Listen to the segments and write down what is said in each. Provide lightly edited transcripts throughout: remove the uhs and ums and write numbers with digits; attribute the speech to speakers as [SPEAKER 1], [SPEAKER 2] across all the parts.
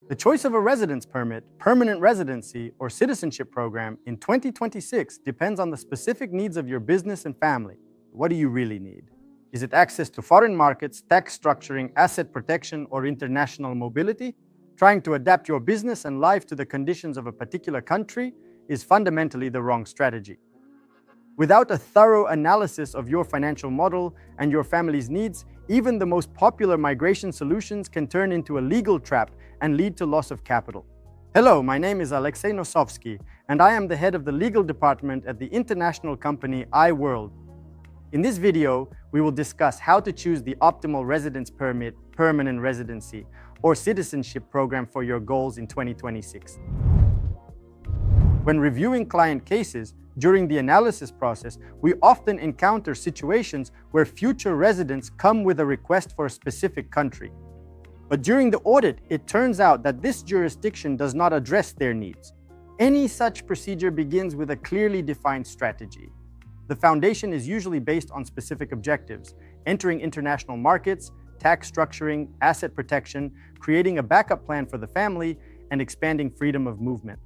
[SPEAKER 1] The choice of a residence permit, permanent residency, or citizenship program in 2026 depends on the specific needs of your business and family. What do you really need? Is it access to foreign markets, tax structuring, asset protection, or international mobility? Trying to adapt your business and life to the conditions of a particular country is fundamentally the wrong strategy. Without a thorough analysis of your financial model and your family's needs, even the most popular migration solutions can turn into a legal trap and lead to loss of capital. Hello, my name is Alexei Nosovsky, and I am the head of the legal department at the international company iWorld. In this video, we will discuss how to choose the optimal residence permit, permanent residency, or citizenship program for your goals in 2026. When reviewing client cases, during the analysis process, we often encounter situations where future residents come with a request for a specific country. But during the audit, it turns out that this jurisdiction does not address their needs. Any such procedure begins with a clearly defined strategy. The foundation is usually based on specific objectives: entering international markets, tax structuring, asset protection, creating a backup plan for the family, and expanding freedom of movement.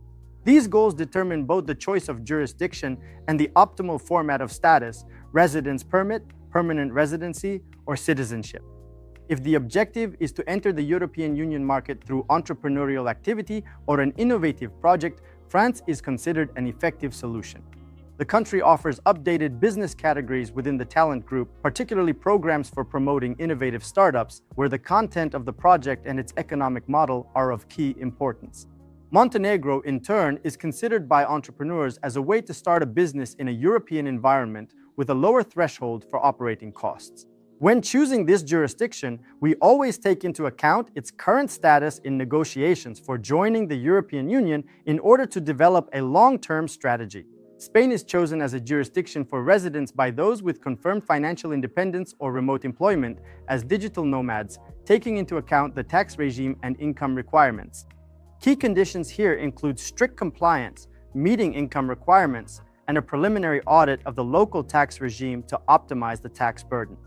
[SPEAKER 1] These goals determine both the choice of jurisdiction and the optimal format of status: residence permit, permanent residency, or citizenship. If the objective is to enter the European Union market through entrepreneurial activity or an innovative project, France is considered an effective solution. The country offers updated business categories within the talent group, particularly programs for promoting innovative startups, where the content of the project and its economic model are of key importance. Montenegro, in turn, is considered by entrepreneurs as a way to start a business in a European environment with a lower threshold for operating costs. When choosing this jurisdiction, we always take into account its current status in negotiations for joining the European Union in order to develop a long-term strategy. Spain is chosen as a jurisdiction for residents by those with confirmed financial independence or remote employment as digital nomads, taking into account the tax regime and income requirements. Key conditions here include strict compliance, meeting income requirements, and a preliminary audit of the local tax regime to optimize the tax burden.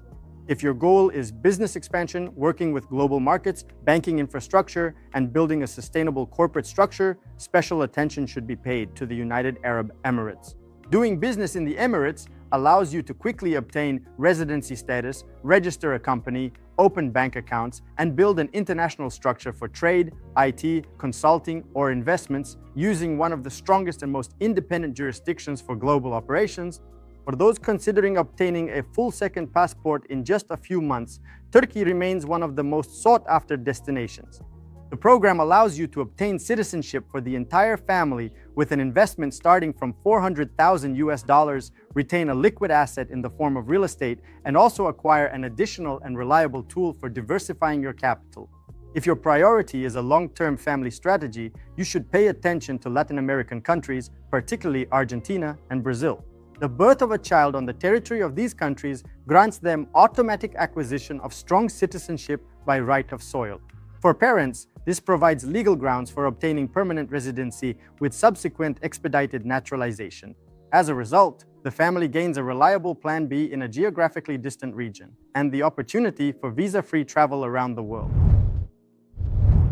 [SPEAKER 1] If your goal is business expansion, working with global markets, banking infrastructure, and building a sustainable corporate structure, special attention should be paid to the United Arab Emirates. Doing business in the Emirates allows you to quickly obtain residency status, register a company, open bank accounts, and build an international structure for trade, IT, consulting, or investments using one of the strongest and most independent jurisdictions for global operations. For those considering obtaining a full second passport in just a few months, Turkey remains one of the most sought-after destinations. The program allows you to obtain citizenship for the entire family with an investment starting from $400,000, retain a liquid asset in the form of real estate, and also acquire an additional and reliable tool for diversifying your capital. If your priority is a long-term family strategy, you should pay attention to Latin American countries, particularly Argentina and Brazil. The birth of a child on the territory of these countries grants them automatic acquisition of strong citizenship by right of soil. For parents, this provides legal grounds for obtaining permanent residency with subsequent expedited naturalization. As a result, the family gains a reliable Plan B in a geographically distant region and the opportunity for visa-free travel around the world.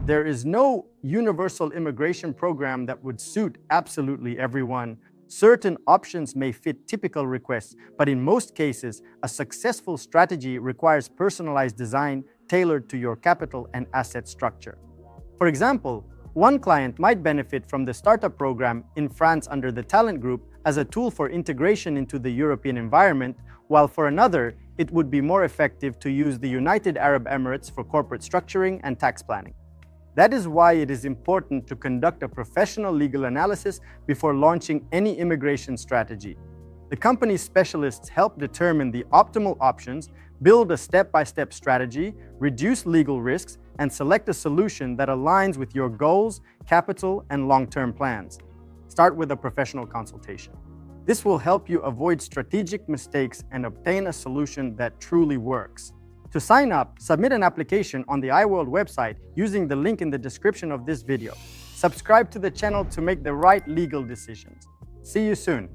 [SPEAKER 1] There is no universal immigration program that would suit absolutely everyone. Certain options may fit typical requests, but in most cases, a successful strategy requires personalized design tailored to your capital and asset structure. For example, one client might benefit from the startup program in France under the Talent Group as a tool for integration into the European environment, while for another, it would be more effective to use the United Arab Emirates for corporate structuring and tax planning. That is why it is important to conduct a professional legal analysis before launching any immigration strategy. The company's specialists help determine the optimal options, build a step-by-step strategy, reduce legal risks, and select a solution that aligns with your goals, capital, and long-term plans. Start with a professional consultation. This will help you avoid strategic mistakes and obtain a solution that truly works. To sign up, submit an application on the iWorld website using the link in the description of this video. Subscribe to the channel to make the right legal decisions. See you soon.